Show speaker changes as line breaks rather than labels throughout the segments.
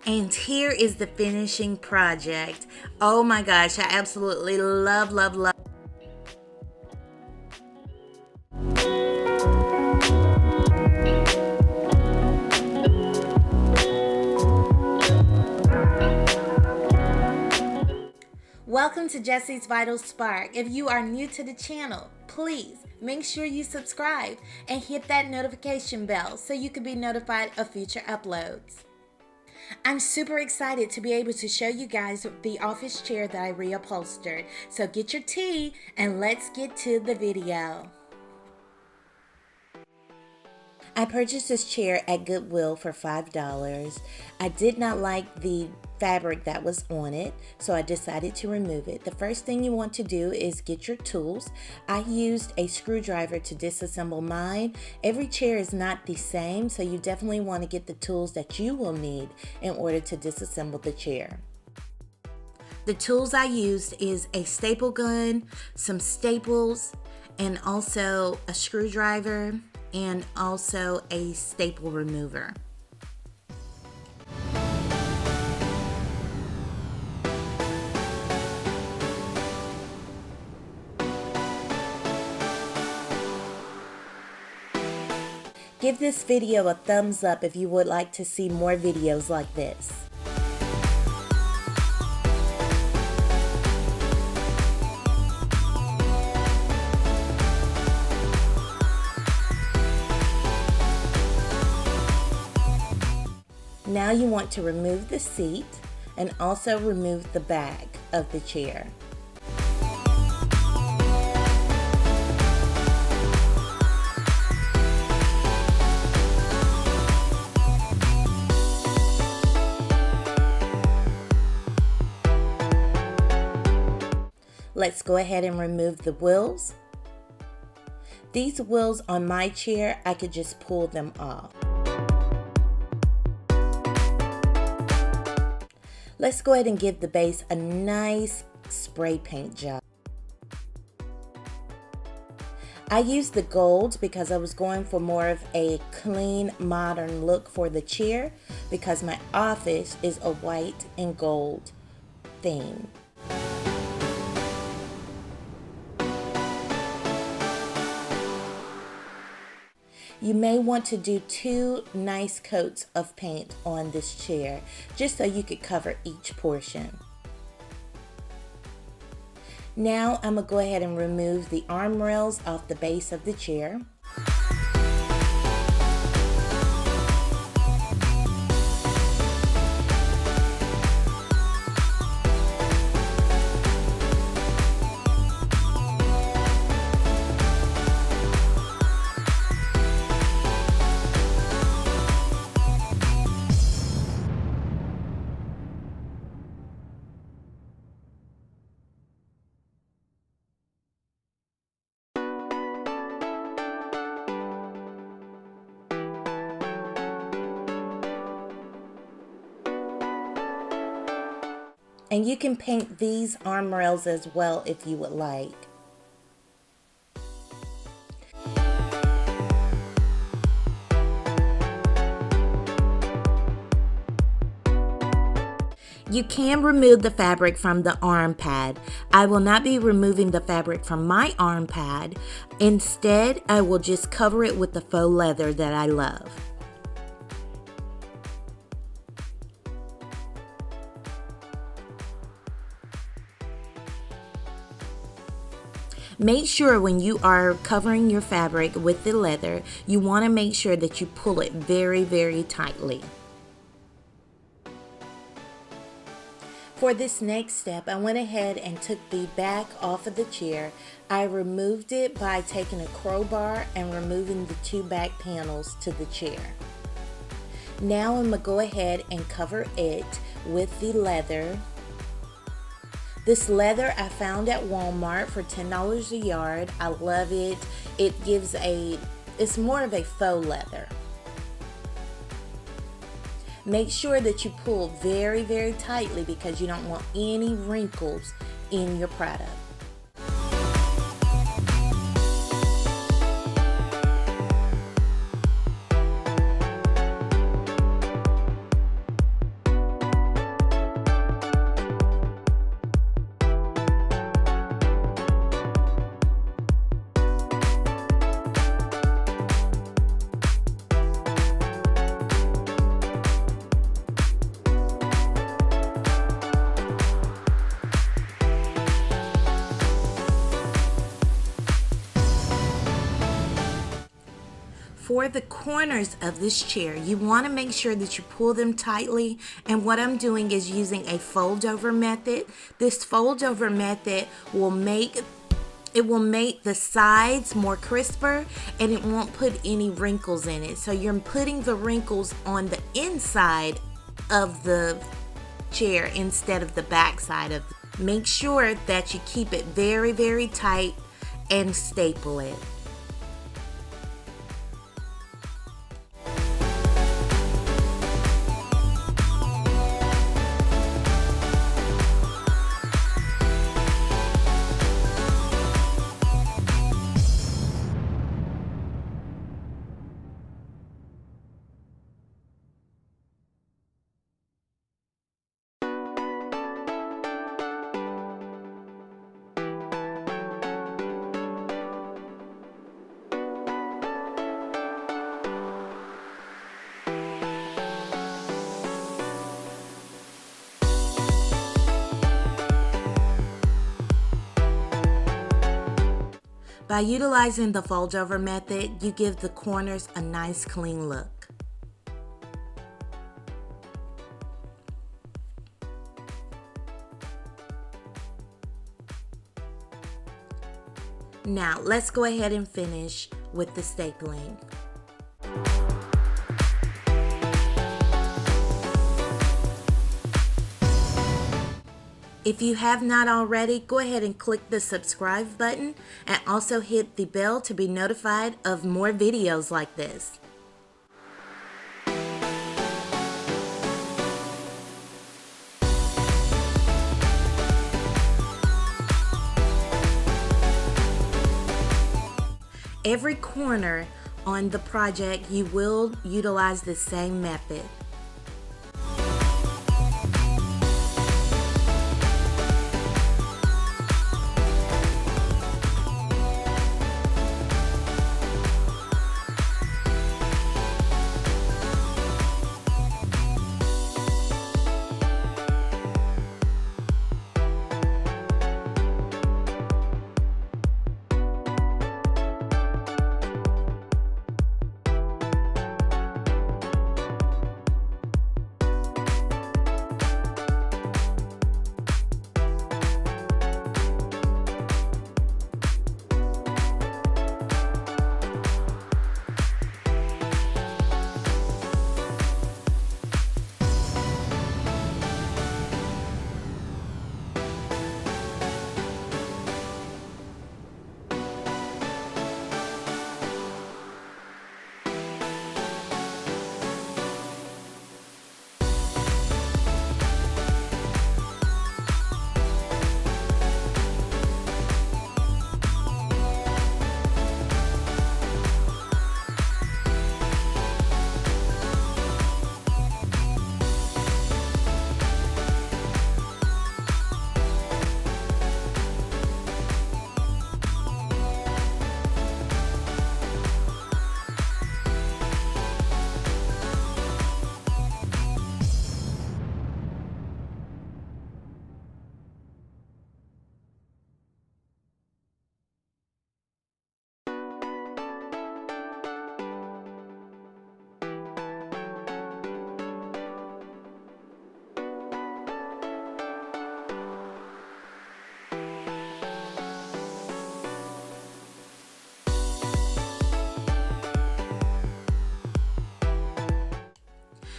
And here is the finishing project. Oh my gosh, I absolutely love, love, love. Welcome to Jessie's Vital Spark. If you are new to the channel, please make sure you subscribe and hit that notification bell so you can be notified of future uploads. I'm super excited to be able to show you guys the office chair that I reupholstered. So get your tea and let's get to the video. I purchased this chair at Goodwill for $5. I did not like the fabric that was on it, so I decided to remove it. The first thing you want to do is get your tools. I used a screwdriver to disassemble mine. Every chair is not the same, so you definitely want to get the tools that you will need in order to disassemble the chair. The tools I used is a staple gun, some staples, and also a screwdriver, and also a staple remover. Give this video a thumbs up if you would like to see more videos like this. Now you want to remove the seat and also remove the back of the chair. Let's go ahead and remove the wheels. These wheels on my chair, I could just pull them off. Let's go ahead and give the base a nice spray paint job. I used the gold because I was going for more of a clean, modern look for the chair because my office is a white and gold theme. You may want to do 2 nice coats of paint on this chair, just so you could cover each portion. Now I'm going to go ahead and remove the arm rails off the base of the chair. And you can paint these arm rails as well if you would like. You can remove the fabric from the arm pad. I will not be removing the fabric from my arm pad. Instead, I will just cover it with the faux leather that I love. Make sure when you are covering your fabric with the leather, you want to make sure that you pull it very, very tightly. For this next step, I went ahead and took the back off of the chair. I removed it by taking a crowbar and removing the 2 back panels to the chair. Now I'm going to go ahead and cover it with the leather. This leather I found at Walmart for $10 a yard. I love it. It's more of a faux leather. Make sure that you pull very, very tightly because you don't want any wrinkles in your product. for the corners of this chair, you want to make sure that you pull them tightly. And what I'm doing is using a fold over method. This fold over method will make the sides more crisper, and it won't put any wrinkles in it. So you're putting the wrinkles on the inside of the chair instead of the back side of it. Make sure that you keep it very, very tight and staple it. By utilizing the fold over method, you give the corners a nice clean look. Now let's go ahead and finish with the stapling. If you have not already, go ahead and click the subscribe button and also hit the bell to be notified of more videos like this. Every corner on the project, you will utilize the same method.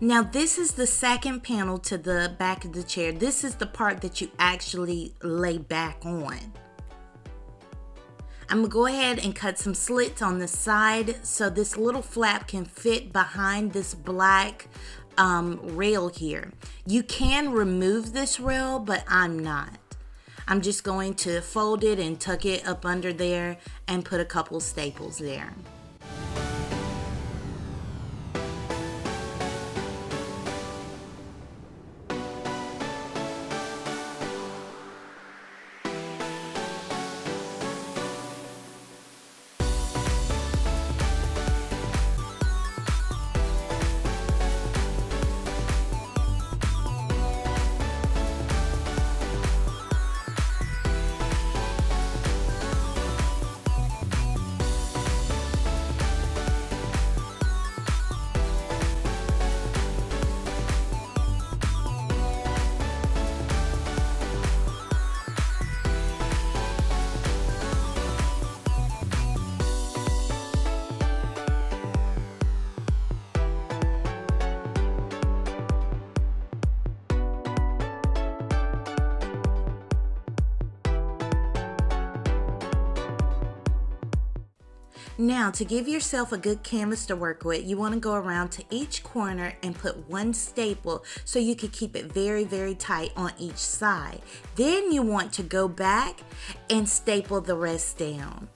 Now this is the second panel to the back of the chair. This is the part that you actually lay back on. I'm gonna go ahead and cut some slits on the side so this little flap can fit behind this black rail here. You can remove this rail, but I'm not. I'm just going to fold it and tuck it up under there and put a couple staples there. Now, to give yourself a good canvas to work with, you want to go around to each corner and put one staple so you can keep it very, very tight on each side. Then you want to go back and staple the rest down.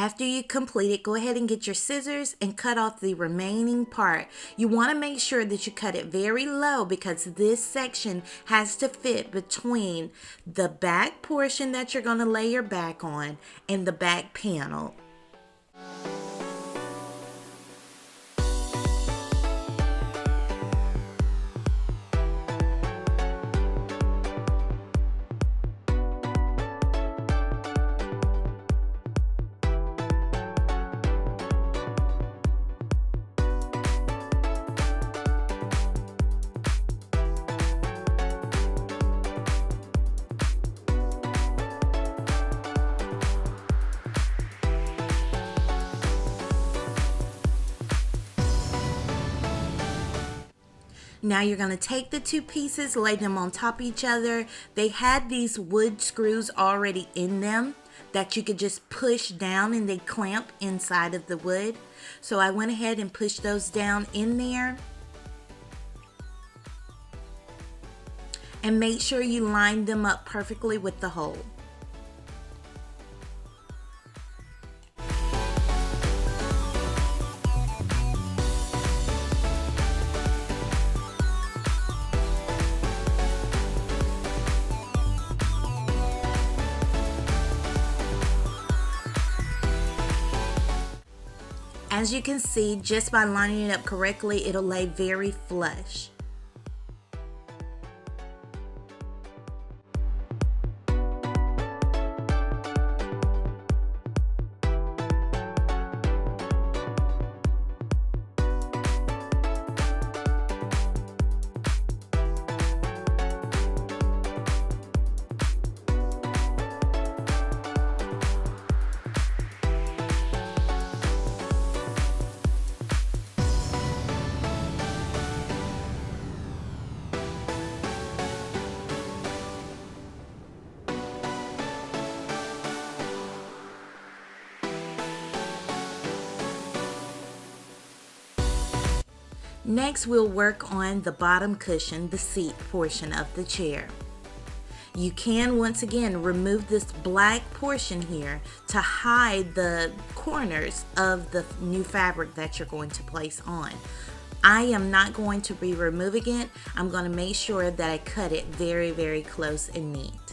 After you complete it, go ahead and get your scissors and cut off the remaining part. You want to make sure that you cut it very low because this section has to fit between the back portion that you're going to lay your back on and the back panel. Now you're going to take the two pieces, lay them on top of each other. They had these wood screws already in them that you could just push down and they clamp inside of the wood. So I went ahead and pushed those down in there. And make sure you line them up perfectly with the hole. As you can see, just by lining it up correctly, it'll lay very flush. Next, we'll work on the bottom cushion, the seat portion of the chair. You can once again remove this black portion here to hide the corners of the new fabric that you're going to place on. I am not going to be removing it. I'm going to make sure that I cut it very, very close and neat.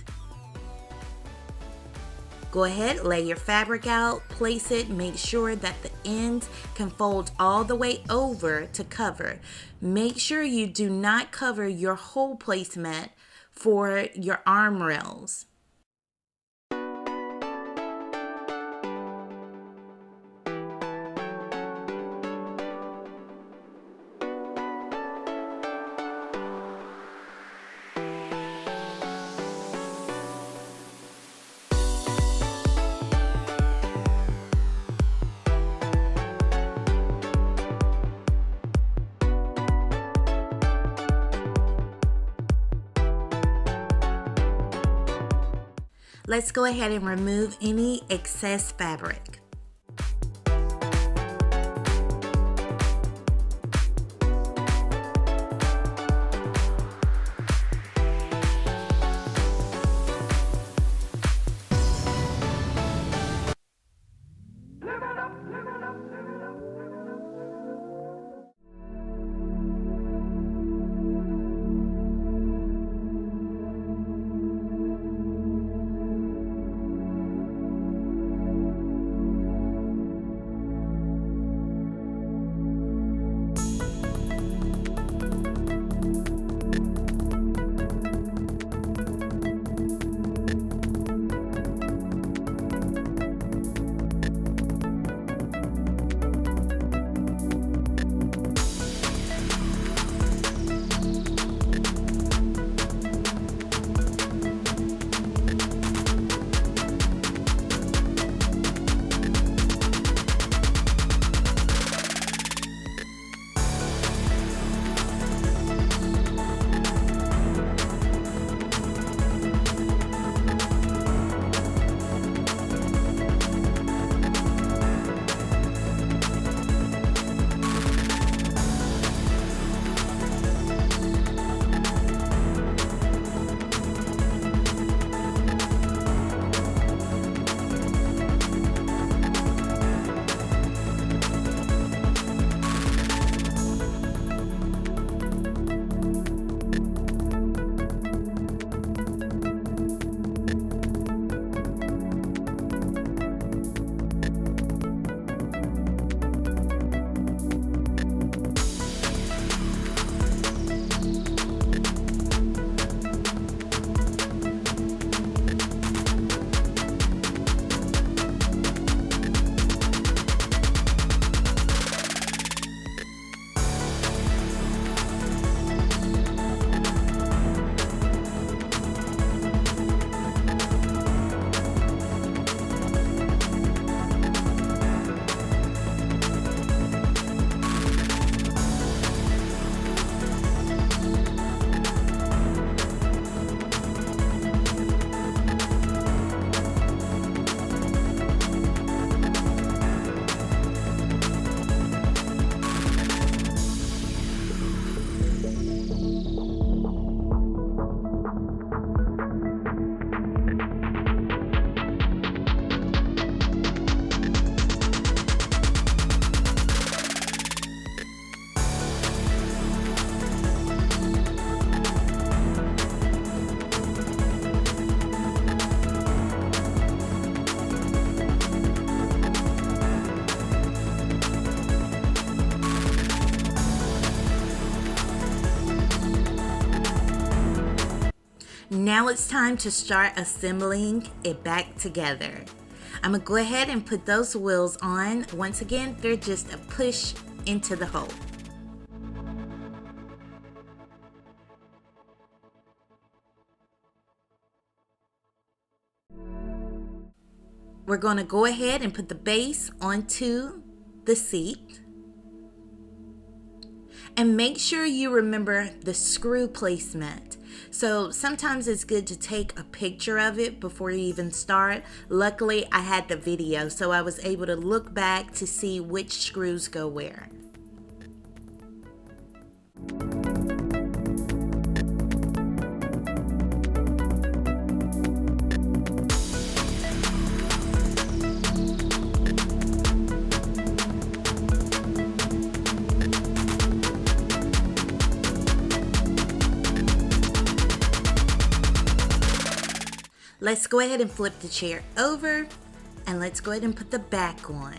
Go ahead, lay your fabric out, place it, make sure that the ends can fold all the way over to cover. Make sure you do not cover your whole placemat for your arm rails. Let's go ahead and remove any excess fabric. Now it's time to start assembling it back together. I'm gonna go ahead and put those wheels on. Once again, they're just a push into the hole. We're gonna go ahead and put the base onto the seat. And make sure you remember the screw placement. So sometimes it's good to take a picture of it before you even start. Luckily, I had the video, so I was able to look back to see which screws go where. Let's go ahead and flip the chair over, and let's go ahead and put the back on.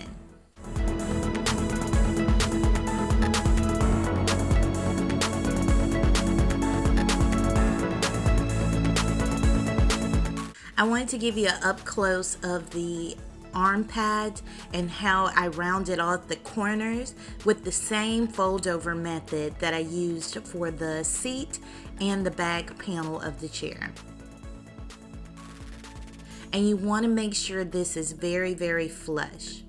I wanted to give you an up close of the arm pad and how I rounded off the corners with the same fold over method that I used for the seat and the back panel of the chair. And you want to make sure this is very, very flush.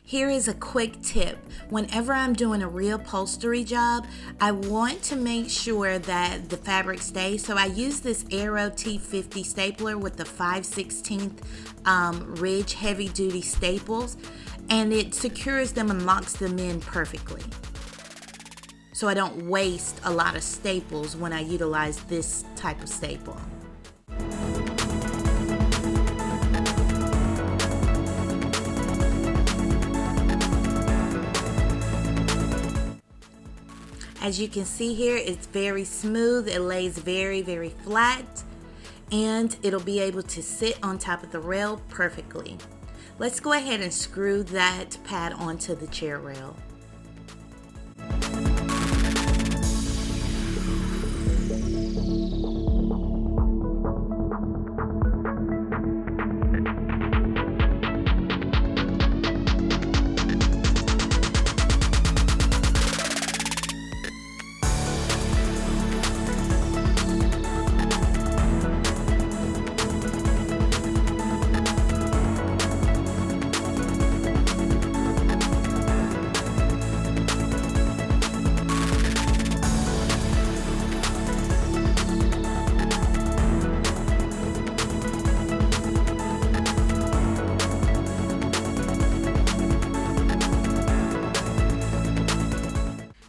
Here is a quick tip. Whenever I'm doing a reupholstery job, I want to make sure that the fabric stays. So I use this Arrow T50 stapler with the 5/16 ridge heavy duty staples, and it secures them and locks them in perfectly. So I don't waste a lot of staples when I utilize this type of staple. As you can see here, it's very smooth. It lays very, very flat, and it'll be able to sit on top of the rail perfectly. Let's go ahead and screw that pad onto the chair rail.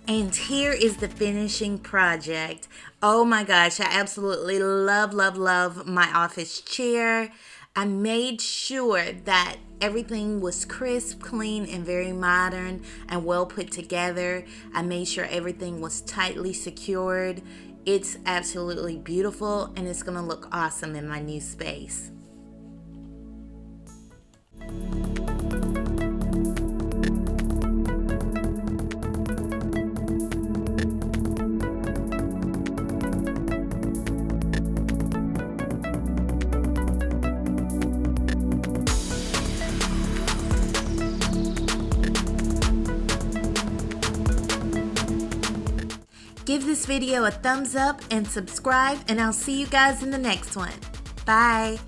And here is the finishing project. Oh my gosh, I absolutely love, love, love my office chair. I made sure that everything was crisp, clean, and very modern and well put together. I made sure everything was tightly secured. It's absolutely beautiful, and it's gonna look awesome in my new space. Give this video a thumbs up and subscribe, and I'll see you guys in the next one. Bye.